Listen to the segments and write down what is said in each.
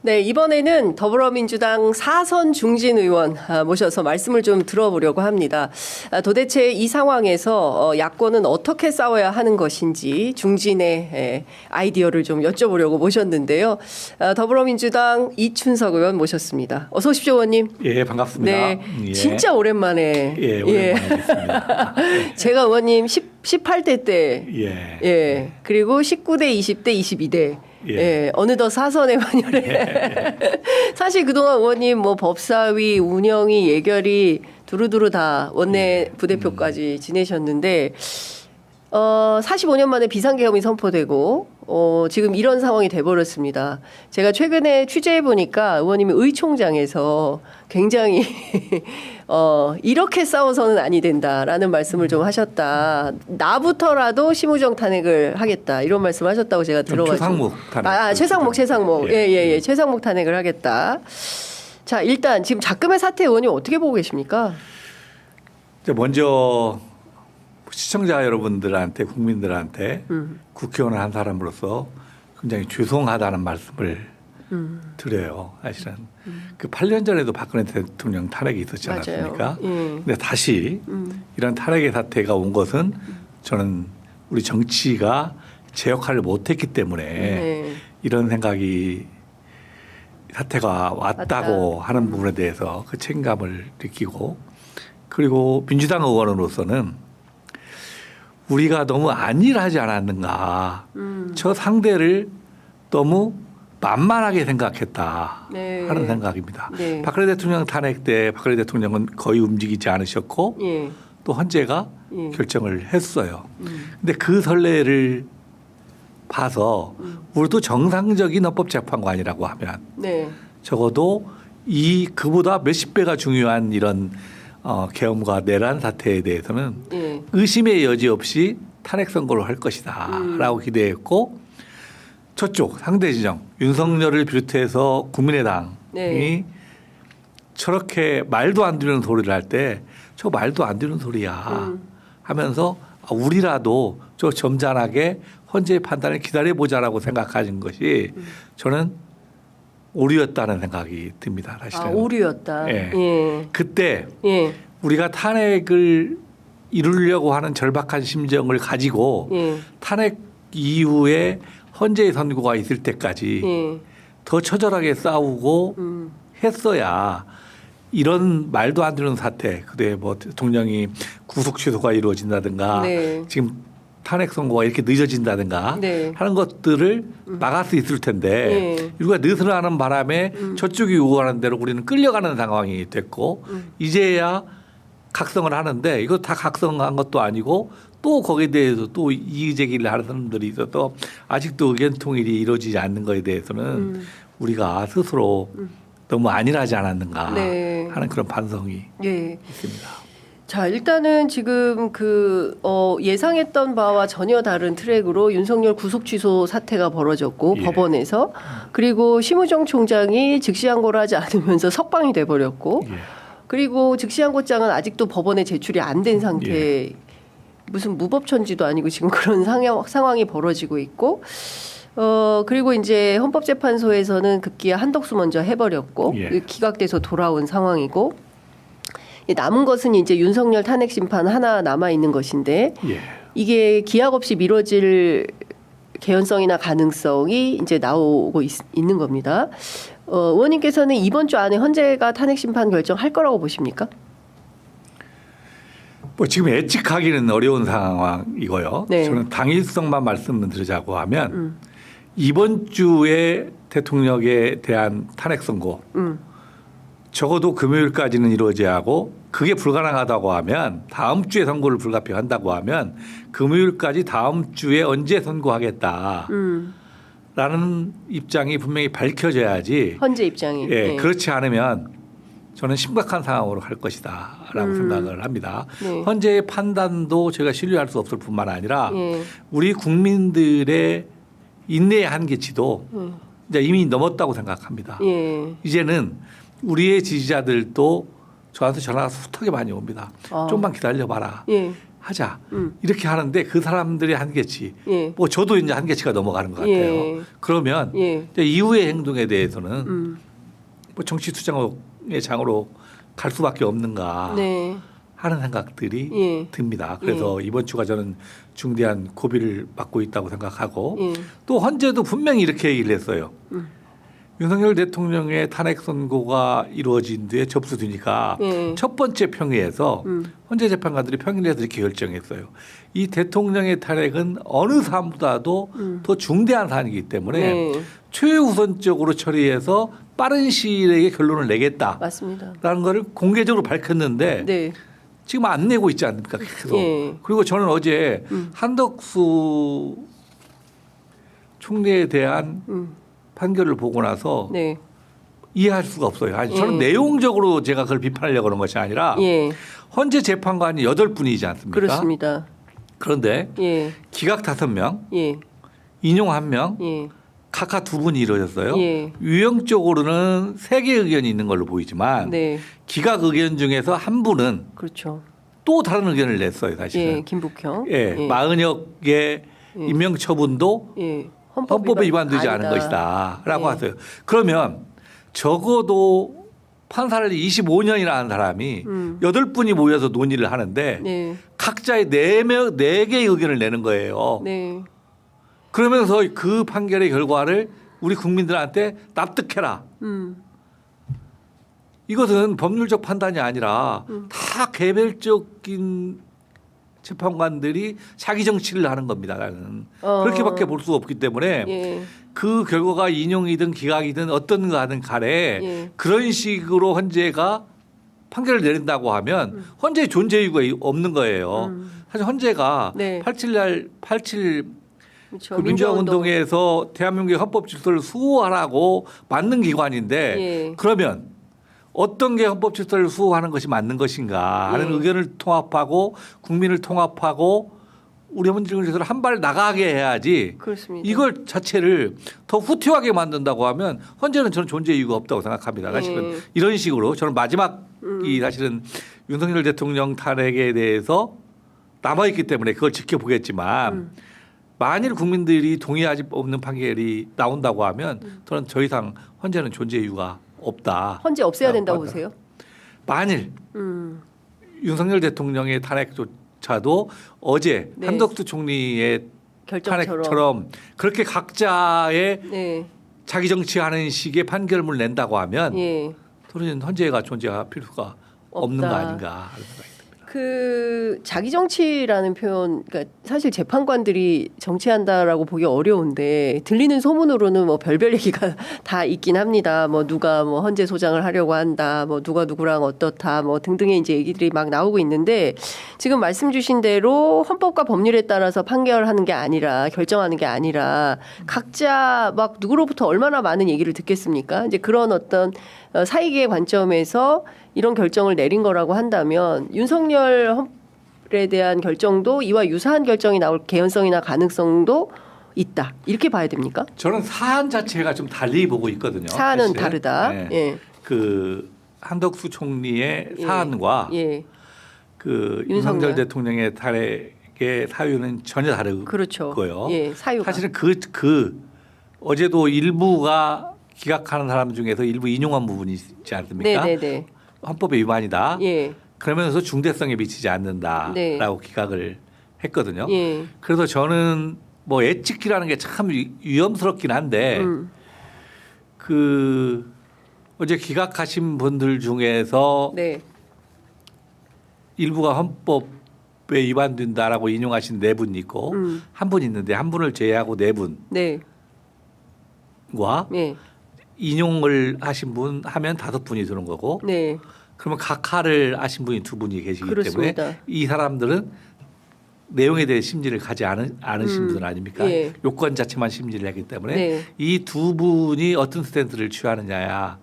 네, 이번에는 더불어민주당 사선 중진 의원 모셔서 말씀을 좀 들어보려고 합니다. 도대체 이 상황에서 야권은 어떻게 싸워야 하는 것인지 중진의 아이디어를 좀 여쭤보려고 모셨는데요. 더불어민주당 이춘석 의원 모셨습니다. 어서 오십시오, 의원님. 예, 반갑습니다. 네, 예. 진짜 오랜만에. 오랜만에 뵙습니다. 제가 의원님 18대 때, 예. 그리고 19대, 20대, 22대. 어느덧 사선의 반열에. 사실 그동안 의원님 뭐 법사위, 운영위, 예결위 두루두루 다 원내 부대표까지 지내셨는데 45년 만에 비상계엄이 선포되고 지금 이런 상황이 돼버렸습니다. 제가 최근에 취재해 보니까 의원님이 의총장에서 굉장히 이렇게 싸워서는 아니 된다라는 말씀을 좀 하셨다. 나부터라도 심우정 탄핵을 하겠다 이런 말씀하셨다고 제가 들어가지고. 최상목 탄핵. 최상목. 예. 최상목 탄핵을 하겠다. 자, 일단 지금 작금의 사태 의원님 어떻게 보고 계십니까? 먼저 시청자 여러분들한테 국민들한테 국회의원을 한 사람으로서 굉장히 죄송하다는 말씀을 드려요. 사실은 그 8년 전에도 박근혜 대통령 탄핵이 있었지 않았습니까? 근데 다시 이런 탄핵의 사태가 온 것은 저는 우리 정치가 제 역할을 못했기 때문에 이런 생각이 사태가 왔다고 하는 부분에 대해서 그 책임감을 느끼고 그리고 민주당 의원으로서는 우리가 너무 안일하지 않았는가. 저 상대를 너무 만만하게 생각했다 하는 생각입니다. 박근혜 대통령 탄핵 때 박근혜 대통령은 거의 움직이지 않으셨고 또 헌재가 결정을 했어요. 근데 그 선례를 봐서 우리도 정상적인 헌법재판관이라고 하면 적어도 그보다 몇십 배가 중요한 이런 계엄과 내란 사태에 대해서는 의심의 여지 없이 탄핵 선고를 할 것이다 라고 기대했고 저쪽 상대 지정 윤석열을 비롯해서 국민의당이 저렇게 말도 안 되는 소리를 할 때 저 말도 안 되는 소리야 하면서 우리라도 저 점잖하게 헌재의 판단을 기다려보자라고 생각하는 것이 저는 오류였다는 생각이 듭니다. 사실은. 오류였다. 그때 우리가 탄핵을 이루려고 하는 절박한 심정을 가지고 탄핵 이후에 헌재의 선고가 있을 때까지 더 처절하게 싸우고 했어야 이런 말도 안 되는 사태, 그때 뭐 대통령이 구속 취소가 이루어진다든가 지금 탄핵 선고가 이렇게 늦어진다든가 하는 것들을 막을 수 있을 텐데 우리가 느슨하는 바람에 저쪽이 요구하는 대로 우리는 끌려가는 상황이 됐고 이제야 각성을 하는데 이거 다 각성한 것도 아니고 또 거기에 대해서 또 이의 제기를 하는 사람들이 있어서 아직도 의견 통일이 이루어지지 않는 것에 대해서는 우리가 스스로 너무 안일하지 않았는가 하는 그런 반성이 있습니다. 자, 일단은 지금 예상했던 바와 전혀 다른 트랙으로 윤석열 구속 취소 사태가 벌어졌고 법원에서 그리고 심우정 총장이 즉시항고를 하지 않으면서 석방이 돼버렸고 그리고 즉시항고장은 아직도 법원에 제출이 안 된 상태 무슨 무법천지도 아니고 지금 그런 상황이 벌어지고 있고 그리고 이제 헌법재판소에서는 급기야 한덕수 먼저 해버렸고 기각돼서 돌아온 상황이고 남은 것은 이제 윤석열 탄핵 심판 하나 남아 있는 것인데 이게 기약 없이 미뤄질 개연성이나 가능성이 이제 나오고 있는 겁니다. 의원님께서는 이번 주 안에 헌재가 탄핵 심판 결정할 거라고 보십니까? 뭐 지금 예측하기는 어려운 상황이고요. 저는 당일성만 말씀드리자고 하면 이번 주에 대통령에 대한 탄핵 선고 적어도 금요일까지는 이루어져야 하고 그게 불가능하다고 하면 다음 주에 선고를 불가피한다고 하면 금요일까지 다음 주에 언제 선고하겠다라는 입장이 분명히 밝혀져야지. 헌재 입장이. 그렇지 않으면 저는 심각한 상황으로 갈 것이다라고 생각을 합니다. 헌재의 판단도 저희가 신뢰할 수 없을 뿐만 아니라 우리 국민들의 인내의 한계치도 이제 이미 넘었다고 생각합니다. 이제는 우리의 지지자들도 저한테 전화가 숱하게 많이 옵니다. 좀만 기다려봐라. 하자 이렇게 하는데 그 사람들의 한계치 예. 뭐 저도 이제 한계치가 넘어가는 것 같아요. 예. 그러면 예. 이제 이후의 행동에 대해서는 뭐 정치투쟁의 장으로 갈 수밖에 없는가 네. 하는 생각들이 예. 듭니다. 그래서 이번 주가 저는 중대한 고비를 맞고 있다고 생각하고 예. 또 헌재도 분명히 이렇게 얘기를 했어요. 윤석열 대통령의 탄핵 선고가 이루어진 뒤에 접수되니까 예. 첫 번째 평의에서 헌재 재판관들이 평일에서 이렇게 결정했어요. 이 대통령의 탄핵은 어느 사안보다도 더 중대한 사안이기 때문에 네. 최우선적으로 처리해서 빠른 시일 내에 결론을 내겠다라는 맞습니다. 거를 공개적으로 밝혔는데 네. 지금 안 내고 있지 않습니까? 계속. 예. 그리고 저는 어제 한덕수 총리에 대한 판결을 보고 나서 네. 이해할 수가 없어요. 아니, 저는 내용적으로 제가 그걸 비판하려고 그런 것이 아니라 예. 헌재 재판관이 8분이지 않습니까? 그렇습니다. 그런데 예. 기각 5명, 예. 인용 1명, 예. 각각 2분이 이루어졌어요. 예. 유형적으로는 3개의 의견이 있는 걸로 보이지만 네. 기각 의견 중에서 한 분은 그렇죠. 또 다른 의견을 냈어요. 사실은. 예. 김북형. 예. 마은혁의 임명 처분도 예. 헌법에 위반되지 아니다. 않은 것이다 라고 예. 하세요. 그러면 적어도 판사를 25년이나 한 사람이 8분이 모여서 논의를 하는데 네. 각자의 4개의 의견을 내는 거예요. 네. 그러면서 그 판결의 결과를 우리 국민들한테 납득해라. 이것은 법률적 판단이 아니라 다 개별적인 재판관들이 자기 정치를 하는 겁니다. 나는 그렇게밖에 볼 수 없기 때문에 예. 그 결과가 인용이든 기각이든 어떤 거 하든 간에 예. 그런 식으로 헌재가 판결을 내린다고 하면 헌재의 존재 이유가 없는 거예요. 사실 헌재가 네. 87 그렇죠. 그 민주화운동에서 대한민국의 헌법 질서를 수호하라고 만든 기관인데 예. 그러면 어떤 게 헌법 질서를 수호하는 것이 맞는 것인가 하는 예. 의견을 통합하고 국민을 통합하고 우리 헌법 질서를 한 발 나가게 해야지 그렇습니다. 이걸 자체를 더 후퇴하게 만든다고 하면 헌재는 저는 존재 이유가 없다고 생각합니다. 사실은 예. 이런 식으로 저는 마지막이 사실은 윤석열 대통령 탄핵에 대해서 남아있기 때문에 그걸 지켜보겠지만 만일 국민들이 동의하지 없는 판결이 나온다고 하면 저는 더 이상 헌재는 존재 이유가 없다. 헌재 없애야 된다고 보세요? 만일 윤석열 대통령의 탄핵조차도 어제 네. 한덕수 총리의 결정처럼. 탄핵처럼 그렇게 각자의 네. 자기 정치하는 식의 판결문을 낸다고 하면 예. 저는 헌재가 존재할 필요가 없는 없다. 거 아닌가 하는 생각이 듭니다. 그 자기 정치라는 표현, 그러니까 사실 재판관들이 정치한다라고 보기 어려운데 들리는 소문으로는 뭐 별별 얘기가 다 있긴 합니다. 뭐 누가 뭐 헌재 소장을 하려고 한다, 뭐 누가 누구랑 어떻다, 뭐 등등의 이제 얘기들이 막 나오고 있는데 지금 말씀 주신 대로 헌법과 법률에 따라서 판결하는 게 아니라 결정하는 게 아니라 각자 막 누구로부터 얼마나 많은 얘기를 듣겠습니까? 이제 그런 어떤 사익의 관점에서 이런 결정을 내린 거라고 한다면 윤석열 헌법에 대한 결정도 이와 유사한 결정이 나올 개연성이나 가능성도 있다. 이렇게 봐야 됩니까? 저는 사안 자체가 좀 달리 보고 있거든요. 사안은 사실. 다르다. 네. 예. 그 한덕수 총리의 예. 사안과 예. 그 윤석열. 윤석열 대통령의 탄핵의 사유는 전혀 다르고요. 그렇죠. 예. 사유가. 사실은 그 어제도 일부가 기각하는 사람 중에서 일부 인용한 부분이 있지 않습니까? 네네네. 헌법의 위반이다. 예. 그러면서 중대성에 미치지 않는다라고 네. 기각을 했거든요. 예. 그래서 저는 뭐 예측기라는 게 참 위험스럽긴 한데 그 어제 기각하신 분들 중에서 네. 일부가 헌법에 위반된다라고 인용하신 4분 있고 한 분 있는데 한 분을 제외하고 4분과 네. 네. 인용을 하신 분 하면 5분이 드는 거고 네. 그러면 각하를 하신 분이 2분이 계시기 그렇습니다. 때문에 이 사람들은 내용에 대해 심리를 가지 않으신 분들 아닙니까? 예. 요건 자체만 심리를 했기 때문에 네. 이 2분이 어떤 스탠스를 취하느냐가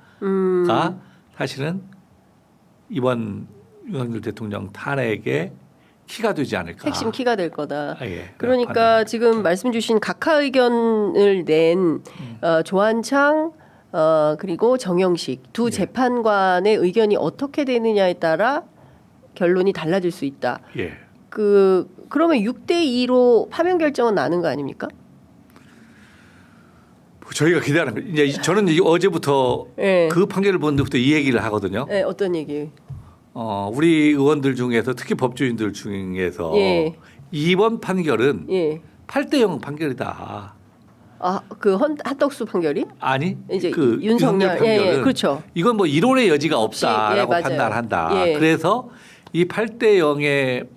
사실은 이번 윤석열 대통령 탄핵의 키가 되지 않을까. 핵심 키가 될 거다. 예, 그러니까 판단합니다. 지금 말씀 주신 각하 의견을 낸 조한창 그리고 정영식 두 재판관의 의견이 어떻게 되느냐에 따라 결론이 달라질 수 있다. 예. 그러면 6대2로 파면 결정은 나는 거 아닙니까? 저희가 기대하는 거 이제 저는 어제부터 네. 그 판결을 본 데부터 이 얘기를 하거든요. 네, 어떤 얘기? 우리 의원들 중에서 특히 법조인들 중에서 예. 이번 판결은 예. 8대0 판결이다. 한덕수 판결이? 아니, 이제 그 윤석열 판결은 예, 그렇죠. 이건 뭐 이론의 여지가 없다라고 맞아요. 판단한다. 예. 그래서 이 8대0의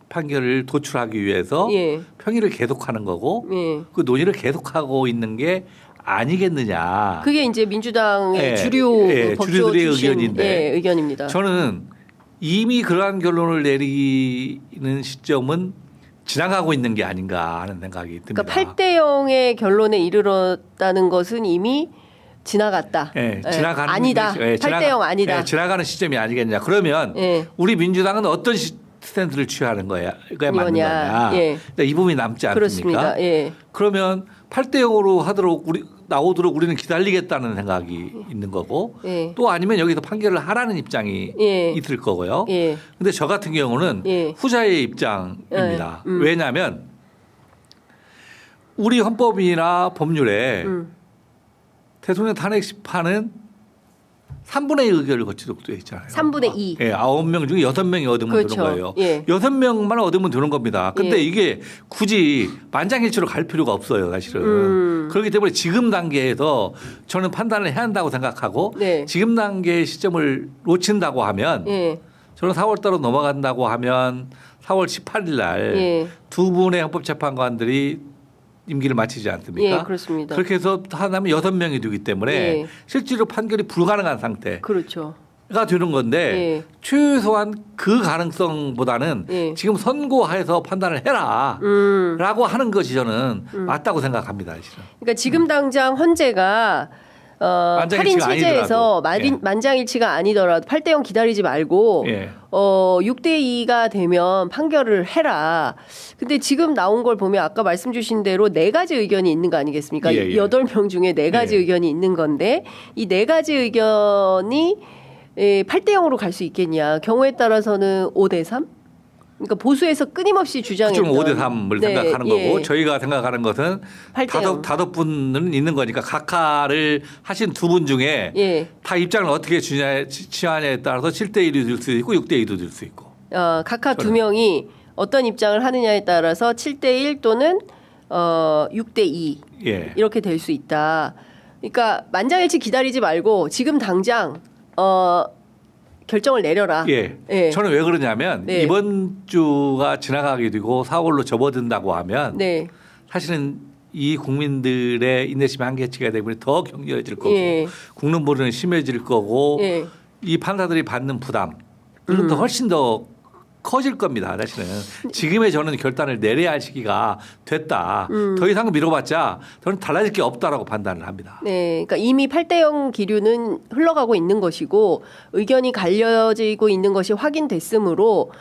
판결을 도출하기 위해서 예. 평의를 계속하는 거고 예. 그 논의를 계속하고 있는 게 아니겠느냐. 그게 이제 민주당의 예, 주류 예, 법조 주류들의 출신 의견인데 의견입니다. 저는 이미 그러한 결론을 내리는 시점은 지나가고 있는 게 아닌가 하는 생각이 듭니다. 그러니까 8대0의 결론에 이르렀다는 것은 이미 지나갔다. 예, 지나가는 아니다. 8대0 아니다. 예, 지나가는 시점이 아니겠냐. 그러면 예. 우리 민주당은 어떤 스탠스를 취하는 거야? 그게 맞는 거냐? 예. 이 부분이 남지 않습니까? 그렇습니다. 예. 그러면 8대0으로 하도록 나오도록 우리는 기다리겠다는 생각이 있는 거고 예. 또 아니면 여기서 판결을 하라는 입장이 예. 있을 거고요. 예. 근데 저 같은 경우는 예. 후자의 입장입니다. 예. 왜냐하면 우리 헌법이나 법률에 대통령 탄핵 심판은 3분의 1 의결을 거치도록 되어 있잖아요. 3분의 2. 예, 9명 중에 6명이 얻으면 그렇죠. 되는 거예요. 예. 6명만 얻으면 되는 겁니다. 근데 예. 이게 굳이 만장일치로 갈 필요가 없어요, 사실은. 그렇기 때문에 지금 단계에서 저는 판단을 해야 한다고 생각하고 네. 지금 단계의 시점을 놓친다고 하면 예. 저는 4월 달로 넘어간다고 하면 4월 18일 날 예. 두 분의 헌법재판관들이 임기를 마치지 않습니까? 예, 그렇습니다. 그렇게 해서 하나면 6명이 되기 때문에 예. 실제로 판결이 불가능한 상태가 그렇죠. 되는 건데 예. 최소한 그 가능성보다는 예. 지금 선고해서 판단을 해라 라고 하는 것이 저는 맞다고 생각합니다. 사실은. 그러니까 지금 당장 헌재가 8인 만장일치가 체제에서 아니더라도. 만장일치가 아니더라도 8대0 기다리지 말고 예. 6대2가 되면 판결을 해라. 근데 지금 나온 걸 보면 아까 말씀 주신 대로 4가지 의견이 있는 거 아니겠습니까? 예, 예. 8명 중에 4가지 예. 의견이 있는 건데 이 4가지 의견이 8대0으로 갈 수 있겠냐. 경우에 따라서는 5대3? 그러니까 보수에서 끊임없이 주장했던 좀 5대 3을 네, 생각하는 예. 거고 저희가 생각하는 것은 8대0. 다섯 분은 있는 거니까 각하를 하신 두 분 중에 예. 다 입장을 어떻게 취하냐에 따라서 7대 1이 될 수 있고 6대 2도 될 수 있고. 각하 2명이 어떤 입장을 하느냐에 따라서 7대1 또는 6대2 예. 이렇게 될 수 있다. 그러니까 만장일치 기다리지 말고 지금 당장 결정을 내려라. 예. 예. 저는 왜 그러냐면 네. 이번 주가 지나가게 되고 4월로 접어든다고 하면 네. 사실은 이 국민들의 인내심이 한계치가 되고 더 격렬해질 거고 예. 국론 보도는 심해질 거고 예. 이 판사들이 받는 부담 이건 더 훨씬 더 커질 겁니다. 사실은 지금의 저는 결단을 내려야 할 시기가 됐다. 더 이상 미뤄봤자 저는 달라질 게 없다라고 판단을 합니다. 네, 그러니까 이미 8대0 기류는 흘러가고 있는 것이고 의견이 갈려지고 있는 것이 확인됐으므로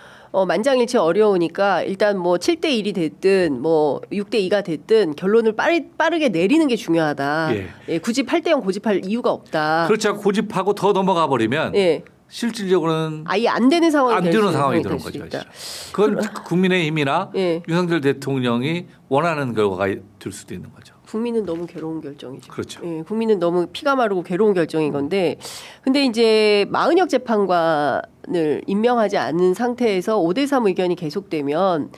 만장일치 어려우니까 일단 뭐 7대1이 됐든 뭐 6대2가 됐든 결론을 빠르게 내리는 게 중요하다. 예. 예, 굳이 8대0 고집할 이유가 없다. 그렇지 않고 고집하고 더 넘어가 버리면 예. 실질적으로는 아예 안 되는 상황이 안 될 되는 수 상황이 될 되는 수 거죠. 있다. 그건 국민의힘이나 예. 윤석열 대통령이 원하는 결과가 될 수도 있는 거죠. 국민은 너무 괴로운 결정이죠. 그렇죠. 예, 국민은 너무 피가 마르고 괴로운 결정인 건데, 근데 이제 마은혁 재판관을 임명하지 않은 상태에서 5대3 의견이 계속되면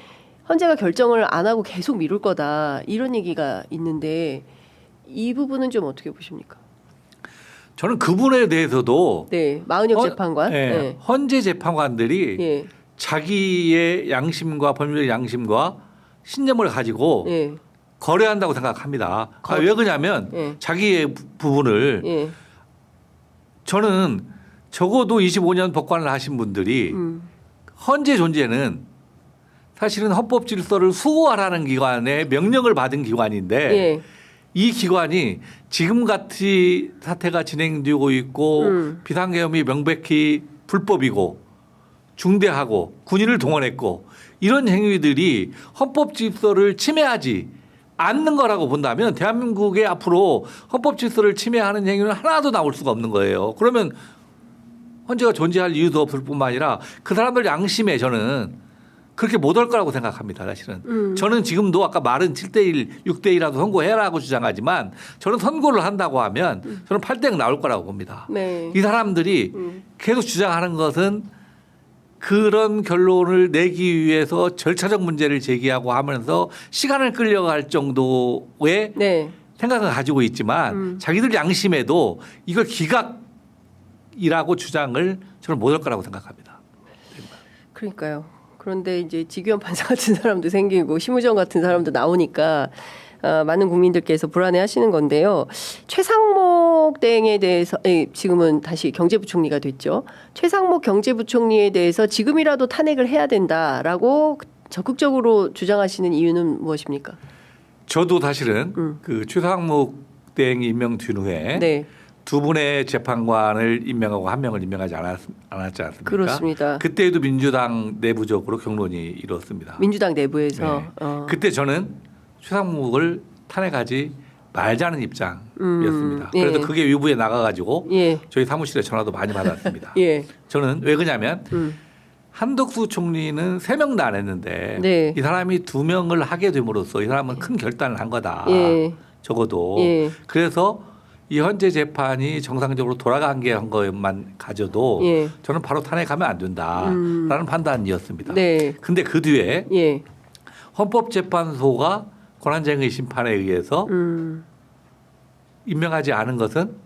헌재가 결정을 안 하고 계속 미룰 거다 이런 얘기가 있는데 이 부분은 좀 어떻게 보십니까? 저는 그분에 대해서도 네, 마은혁 재판관. 예, 네. 헌재 재판관들이 예, 자기의 양심과 법률적 양심과 신념을 가지고 예, 거래한다고 생각합니다. 왜 그러냐면 예. 자기의 부분을 예, 저는 적어도 25년 법관을 하신 분들이 헌재 존재는 사실은 헌법 질서를 수호하라는 기관의 명령을 받은 기관인데 예, 이 기관이 지금같이 사태가 진행되고 있고 비상계엄이 명백히 불법이고 중대하고 군인을 동원했고 이런 행위들이 헌법 질서를 침해하지 않는 거라고 본다면 대한민국에 앞으로 헌법 질서를 침해하는 행위는 하나도 나올 수가 없는 거예요. 그러면 헌재가 존재할 이유도 없을 뿐만 아니라 그 사람들 양심에 저는 그렇게 못 올 거라고 생각합니다. 사실은. 저는 지금도 아까 말은 7대1, 6대1이라도 선고해라고 주장하지만 저는 선고를 한다고 하면 저는 8대0 나올 거라고 봅니다. 네. 이 사람들이 계속 주장하는 것은 그런 결론을 내기 위해서 절차적 문제를 제기하고 하면서 시간을 끌려갈 정도의 네. 생각을 가지고 있지만 자기들 양심에도 이걸 기각이라고 주장을 저는 못 할 거라고 생각합니다. 그러니까요. 그런데 이제 지규현 판사 같은 사람도 생기고 심우정 같은 사람도 나오니까 많은 국민들께서 불안해하시는 건데요. 최상목 대행에 대해서 지금은 다시 경제부총리가 됐죠. 최상목 경제부총리에 대해서 지금이라도 탄핵을 해야 된다라고 적극적으로 주장하시는 이유는 무엇입니까? 저도 사실은 그 최상목 대행이 임명 뒤 후에 네. 두 분의 재판관을 임명하고 한 명을 임명하지 않았지 않습니까? 그렇습니다. 그때에도 민주당 내부적으로 경론이 이뤘습니다. 민주당 내부에서. 네. 그때 저는 최상목을 탄핵하지 말자는 입장이었습니다. 예. 그래서 그게 위부에 나가가지고 예. 저희 사무실에 전화도 많이 받았습니다. 예. 저는 왜 그러냐면 한덕수 총리는 3명도 안 했는데 네. 이 사람이 2명을 하게 됨으로써 이 사람은 큰 결단을 한 거다. 예. 적어도. 예. 그래서 이 현재 재판이 정상적으로 돌아간 게 한 것만 가져도 예. 저는 바로 탄핵하면 안 된다라는 판단이었습니다. 네. 근데 그 뒤에 예. 헌법재판소가 권한쟁의 심판에 의해서 임명하지 않은 것은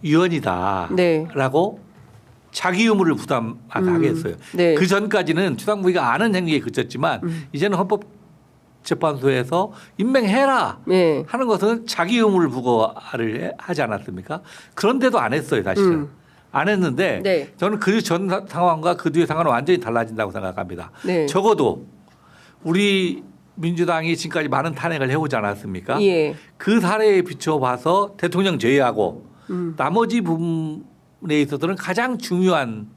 위헌이다라고 네. 자기 의무를 부담하게 했어요. 네. 그 전까지는 추상무기가 아는 행위에 그쳤지만 이제는 헌법재판소에서 임명해라 네. 하는 것은 자기 의무를 부과를 하지 않았습니까? 그런데도 안 했어요, 사실은. 안 했는데 네. 저는 그 전 상황과 그 뒤의 상황은 완전히 달라진다고 생각합니다. 네. 적어도 우리 민주당이 지금까지 많은 탄핵을 해오지 않았습니까? 예. 그 사례에 비춰봐서 대통령 제외하고 나머지 부분에 있어서는 가장 중요한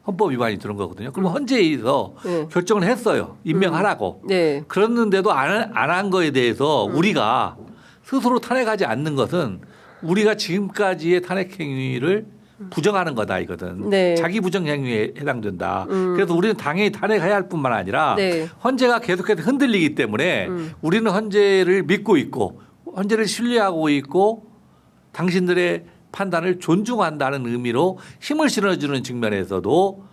헌법 위반이 들은 거거든요. 그럼 헌재에서 네. 결정을 했어요. 임명하라고. 네. 그랬는데도 안 한 거에 대해서 우리가 스스로 탄핵하지 않는 것은 우리가 지금까지의 탄핵 행위를 부정하는 거다 이거든. 네. 자기 부정 행위에 해당된다. 그래서 우리는 당연히 탄핵해야 할 뿐만 아니라 네. 헌재가 계속해서 흔들리기 때문에 우리는 헌재를 믿고 있고 헌재를 신뢰하고 있고 당신들의 판단을 존중한다는 의미로 힘을 실어주는 측면에서도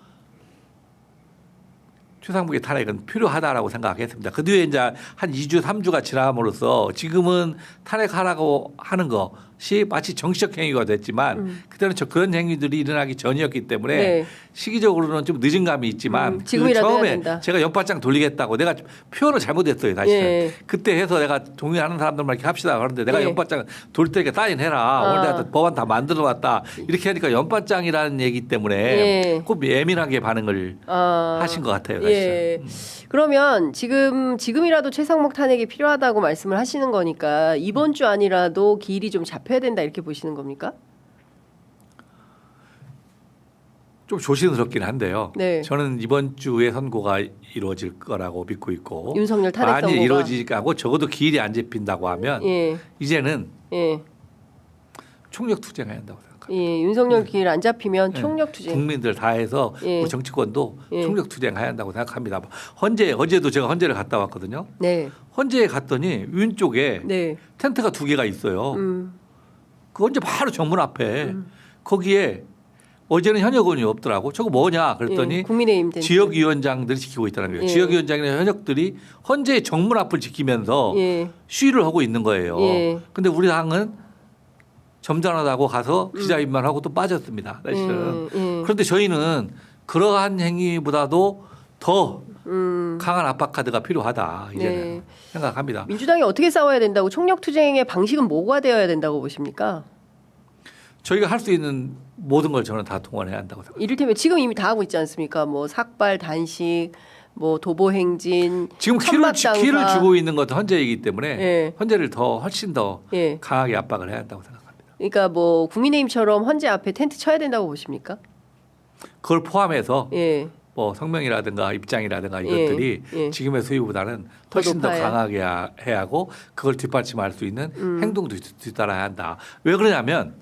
최상목의 탄핵은 필요하다라고 생각했습니다. 그 뒤에 이제 한 2주, 3주가 지남으로써 지금은 탄핵하라고 하는 것이 마치 정치적 행위가 됐지만 그때는 그런 행위들이 일어나기 전이었기 때문에 네. 시기적으로는 좀 늦은 감이 있지만 그 지금이라도 해야 처음에 된다. 제가 연발장 돌리겠다고 내가 표현을 잘못했어요. 사실은. 예. 그때 해서 내가 동의하는 사람들만 이렇게 합시다. 그런데 내가 예. 연발장 돌 테니까 사인해라. 오늘 내가 법안 다 만들어 놨다. 이렇게 하니까 연발장이라는 얘기 때문에 예. 꼭 예민하게 반응을 하신 것 같아요. 사실은. 예. 그러면 지금이라도 최상목 탄핵이 필요하다고 말씀을 하시는 거니까 이번 주 아니라도 기일이 좀 잡혀야 된다 이렇게 보시는 겁니까? 좀 조심스럽긴 한데요. 네. 저는 이번 주에 선고가 이루어질 거라고 믿고 있고 윤석열 탄핵 선고가 만일 이루어지지 않고 적어도 기일이 안 잡힌다고 하면 예. 이제는 예. 총력 투쟁해야 한다고 생각합니다. 예. 윤석열 기일 안 잡히면 네. 총력 투쟁. 국민들 다 해서 예. 우리 정치권도 예. 총력 투쟁해야 한다고 생각합니다. 어제도 제가 헌재를 갔다 왔거든요. 네. 헌재에 갔더니 윈 쪽에 네. 텐트가 2개가 있어요. 그 헌재 바로 정문 앞에 거기에 어제는 현역 의원이 없더라고. 저거 뭐냐 그랬더니 예. 국민의힘 텐트. 지역위원장들이 지키고 있다는 거예요. 예. 지역위원장이나 현역들이 헌재의 정문 앞을 지키면서 예. 시위를 하고 있는 거예요. 예. 근데 우리 당은 점잖하다고 가서 기자회견하고 또 빠졌습니다. 사실은. 그런데 저희는 그러한 행위보다도 더 강한 압박 카드가 필요하다 이제는 네. 생각합니다. 민주당이 어떻게 싸워야 된다고 총력 투쟁의 방식은 뭐가 되어야 된다고 보십니까? 저희가 할 수 있는 모든 걸 저는 다 동원해야 한다고 생각합니다. 이를테면 지금 이미 다 하고 있지 않습니까? 뭐 삭발, 단식, 뭐 도보 행진, 지금 키를 주고 있는 것도 헌재이기 때문에 예. 헌재를 훨씬 더 예. 강하게 압박을 해야 한다고 생각합니다. 그러니까 뭐 국민의힘처럼 헌재 앞에 텐트 쳐야 된다고 보십니까? 그걸 포함해서 예. 뭐 성명이라든가 입장이라든가 이것들이 예. 지금의 수위보다는 훨씬 더 높아야. 강하게 해야 하고 그걸 뒷받침할 수 있는 행동도 뒤따라야 한다. 왜 그러냐면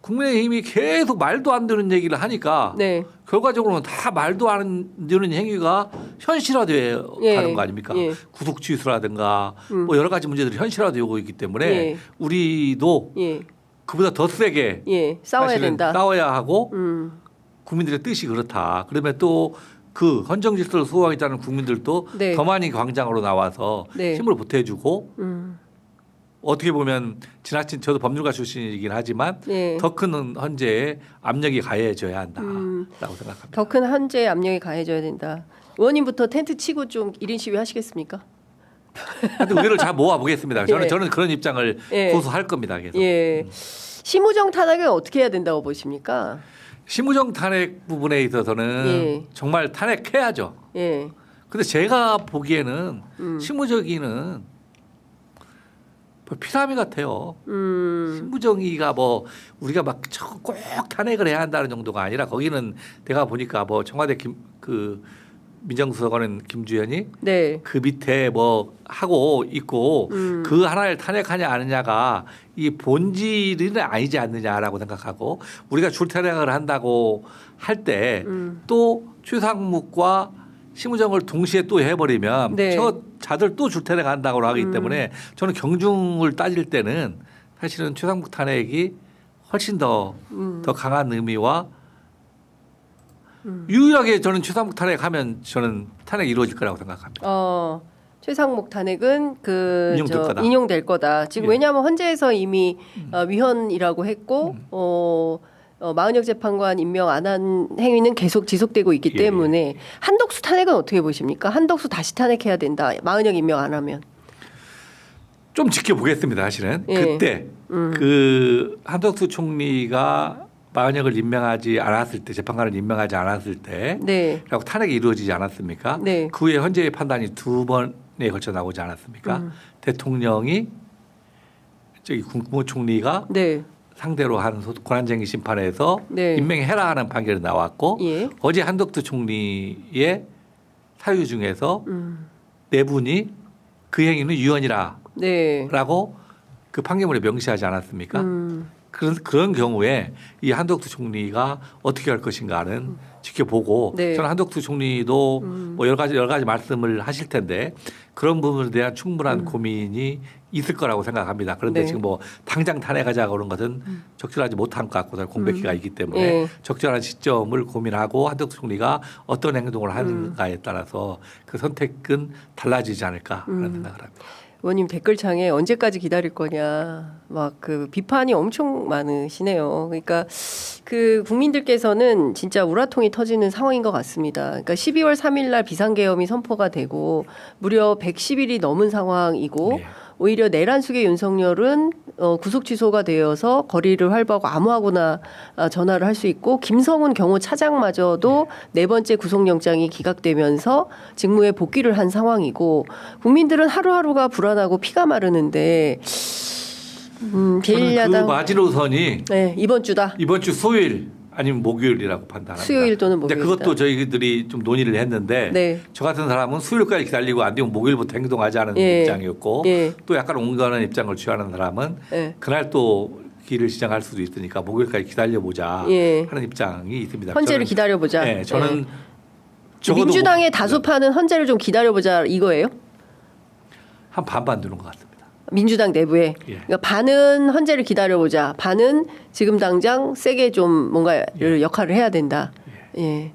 국민의힘이 계속 말도 안 되는 얘기를 하니까 네. 결과적으로는 다 말도 안 되는 행위가 현실화되어 예. 가는 거 아닙니까? 예. 구속 취소라든가 뭐 여러 가지 문제들이 현실화되고 있기 때문에 예. 우리도 예. 그보다 더 세게 싸워야 사실은 된다. 싸워야 하고 국민들의 뜻이 그렇다. 그러면 또 그 헌정 질서를 수호하겠다는 국민들도 네. 더 많이 광장으로 나와서 네. 힘을 보태주고 어떻게 보면 지나친 저도 법률가 출신이긴 하지만 예. 더 큰 헌재에 압력이 가해져야 한다라고 생각합니다. 더 큰 헌재의 압력이 가해져야 된다. 의원님부터 텐트 치고 좀 1인 시위 하시겠습니까? 하여튼 의회를 잘 모아보겠습니다. 예. 저는 그런 입장을 예. 고수할 겁니다. 계속. 예. 심우정 탄핵은 어떻게 해야 된다고 보십니까? 심우정 탄핵 부분에 있어서는 예. 정말 탄핵해야죠. 예. 근데 제가 보기에는 심우정이는 피라미 같아요. 심우정이가 뭐 우리가 막 꼭 탄핵을 해야 한다는 정도가 아니라 거기는 내가 보니까 뭐 청와대 그 민정수석관은 김주현이 네. 그 밑에 뭐 하고 있고 그 하나를 탄핵하냐 아느냐가 이 본질은 아니지 않느냐라고 생각하고 우리가 줄탄핵을 한다고 할 때 또 최상묵과 심우정을 동시에 또 해버리면 네. 저 자들 또 줄탄핵 한다고 하기 때문에 저는 경중을 따질 때는 사실은 최상묵 탄핵이 훨씬 더 강한 의미와 유일하게 저는 최상묵 탄핵하면 저는 탄핵이 이루어질 거라고 생각합니다. 최상목 탄핵은 인용될 거다. 인용될 거다. 지금 예. 왜냐하면 헌재에서 이미 위헌이라고 했고 40여 재판관 임명 안 한 행위는 계속 지속되고 있기 예. 때문에 한덕수 탄핵은 어떻게 보십니까? 한덕수 다시 탄핵해야 된다. 40여 임명 안 하면. 좀 지켜보겠습니다. 사실은 예. 그때 그 한덕수 총리가 마은혁을 임명하지 않았을 때 재판관을 임명하지 않았을 때 네. 라고 탄핵이 이루어지지 않았습니까? 네. 그 후에 헌재의 판단이 2번에 걸쳐 나오지 않았습니까? 대통령이 저기 국무총리가 네. 상대로 한 권한쟁의 심판에서 네. 임명해라 하는 판결이 나왔고 예. 어제 한덕수 총리의 사유 중에서 네 분이 그 행위는 유언이라라고 네. 그 판결문에 명시하지 않았습니까? 그런 경우에 이 한덕수 총리가 어떻게 할 것인가는 지켜보고 네. 저는 한덕수 총리도 뭐 여러 가지 말씀을 하실 텐데 그런 부분에 대한 충분한 고민이 있을 거라고 생각합니다. 그런데 네. 지금 뭐 당장 탄핵하자고 그런 것은 적절하지 못한 것 같고 공백기가 있기 때문에 네. 적절한 시점을 고민하고 한덕수 총리가 어떤 행동을 하는가에 따라서 그 선택은 달라지지 않을까 하는 생각을 합니다. 의원님 댓글창에 언제까지 기다릴 거냐 막 그 비판이 엄청 많으시네요. 그러니까 그 국민들께서는 진짜 우라통이 터지는 상황인 것 같습니다. 그러니까 12월 3일 날 비상계엄이 선포가 되고 무려 110일이 넘은 상황이고 예. 오히려 내란숙의 윤석열은 구속 취소가 되어서 거리를 활보하고 아무하고나 전화를 할 수 있고 김성훈 경호 차장마저도 네 번째 구속영장이 기각되면서 직무에 복귀를 한 상황이고 국민들은 하루하루가 불안하고 피가 마르는데 저는 그 제1야당 마지노선이 네, 이번 주다. 이번 주 수요일 아니면 목요일이라고 판단합니다. 수요일 또는 근데 목요일이다. 그것도 저희들이 좀 논의를 했는데 네. 저 같은 사람은 수요일까지 기다리고 안 되면 목요일부터 행동하자는 예. 입장이었고 예. 또 약간 옹간한 입장을 취하는 사람은 예. 그날 또 길을 시작할 수도 있으니까 목요일까지 기다려보자 예. 하는 입장이 있습니다. 헌재를 저는- 기다려보자. 네, 저는 예. 적어도 민주당의 다수파는 헌재를 좀 기다려보자 이거예요? 한 반반 두는 것 같습니다. 민주당 내부에. 예. 그러니까 반은 헌재를 기다려보자. 반은 지금 당장 세게 좀 뭔가 역할을 해야 된다. 예.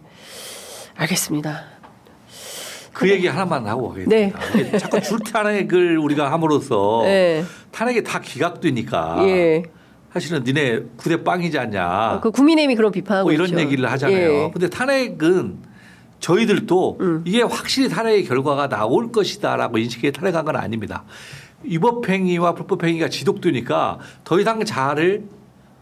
알겠습니다. 그 얘기 하나만 하고 가겠습니다. 네. 이게 자꾸 줄탄핵을 우리가 함으로써 예. 탄핵이 다 기각되니까 예. 사실은 니네 구대 빵이지 않냐. 그 국민의힘이 그런 비판하고 뭐 이런 있죠. 얘기를 하잖아요. 예. 근데 탄핵은 저희들도 이게 확실히 탄핵의 결과가 나올 것이다라고 인식해 탄핵한 건 아닙니다. 위법행위와 불법행위가 지속되니까 더 이상 자를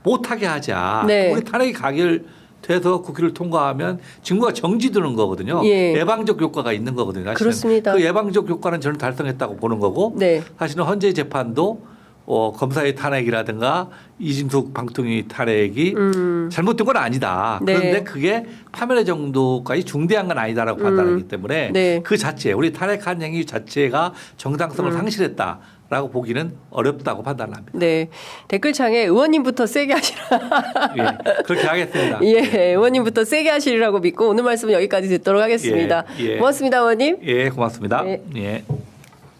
못하게 하자. 네. 우리 탄핵이 가결돼서 국회를 통과하면 직무가 정지되는 거거든요. 예. 예방적 효과가 있는 거거든요. 사실은. 그렇습니다. 그 예방적 효과는 저는 달성했다고 보는 거고 네. 사실은 헌재 재판도 검사의 탄핵이라든가 이진숙 방통위 탄핵이 잘못된 건 아니다. 네. 그런데 그게 파면의 정도까지 중대한 건 아니다라고 판단하기 때문에 네. 그 자체 우리 탄핵한 행위 자체가 정당성을 상실했다라고 라고 보기는 어렵다고 판단합니다. 네. 댓글창에 의원님부터 세게 하시라. 예, 그렇게 하겠습니다. 예, 의원님부터 세게 하시리라고 믿고 오늘 말씀은 여기까지 듣도록 하겠습니다. 예, 예. 고맙습니다, 의원님. 예, 고맙습니다. 네. 예.